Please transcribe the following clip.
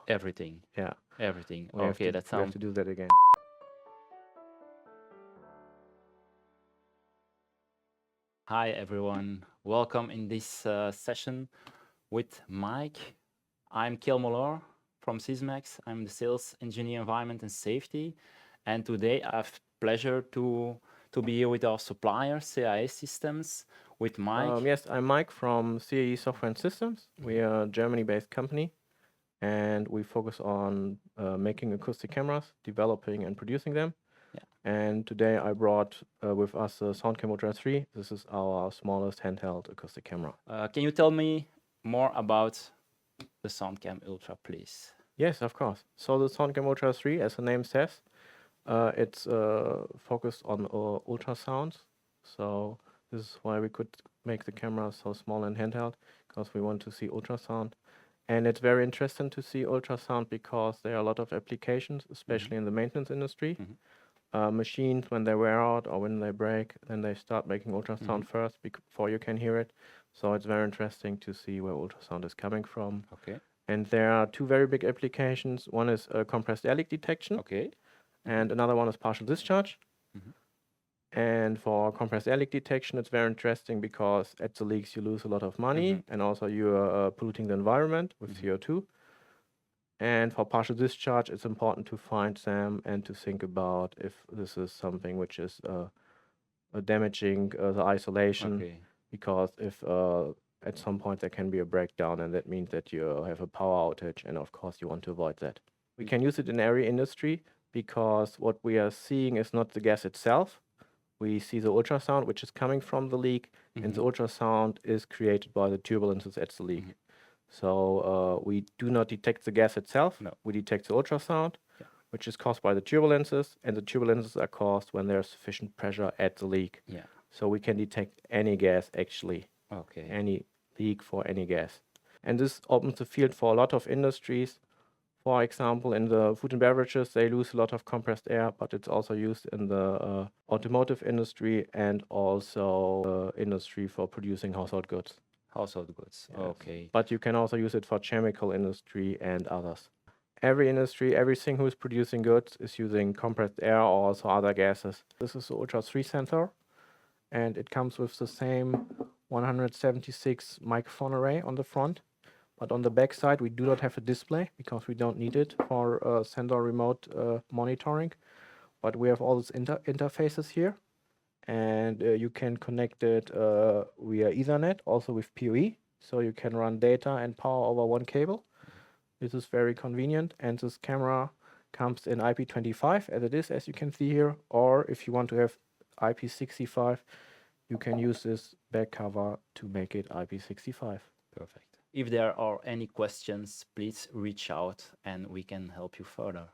Everything. Yeah. Everything. We have Okay, that we have sounds. to do that again. Hi everyone. Welcome in this session with Maik. I'm Kjell Molord from Sysmex. I'm the sales engineer, environment and safety. And today I have pleasure to be here with our supplier, CAE Systems, with Maik. Yes, I'm Mike from CAE Software and Systems. We are a Germany-based company, and we focus on making acoustic cameras, developing and producing them. Yeah. And today I brought with us the SoundCam Ultra 3. This is our smallest handheld acoustic camera. Can you tell me more about the SoundCam Ultra, please? Yes, of course. So the SoundCam Ultra 3, as the name says, it's focused on ultrasounds. So this is why we could make the camera so small and handheld, because we want to see ultrasound. And it's very interesting to see ultrasound because there are a lot of applications, especially in the maintenance industry. Machines, when they wear out or when they break, then they start making ultrasound first before you can hear it. So it's very interesting to see where ultrasound is coming from. Okay. And there are two very big applications. One is compressed air leak detection. Okay. And another one is partial discharge. And for compressed air leak detection, it's very interesting because at the leaks you lose a lot of money, and also you are polluting the environment with CO2. And for partial discharge, it's important to find them and to think about if this is something which is damaging the isolation. Okay. Because if at some point there can be a breakdown, and that means that you have a power outage, and of course you want to avoid that. We can use it in every industry because what we are seeing is not the gas itself. We see the ultrasound, which is coming from the leak, and the ultrasound is created by the turbulences at the leak. So we do not detect the gas itself. No. We detect the ultrasound, which is caused by the turbulences, and the turbulences are caused when there's sufficient pressure at the leak. Yeah. So we can detect any gas, actually, Okay. any leak for any gas. And this opens the field for a lot of industries. For example, in the food and beverages, they lose a lot of compressed air, but it's also used in the automotive industry and also industry for producing household goods. Household goods. Yes. Okay. But you can also use it for chemical industry and others. Every industry, everything who is producing goods is using compressed air or also other gases. This is the Ultra 3 sensor, and it comes with the same 176 microphone array on the front. But on the back side, we do not have a display because we don't need it for sensor remote monitoring. But we have all these interfaces here, and you can connect it via Ethernet, also with PoE. So you can run data and power over one cable. This is very convenient, and this camera comes in IP25 as it is, as you can see here. Or if you want to have IP65, you can use this back cover to make it IP65. Perfect. If there are any questions, please reach out and we can help you further.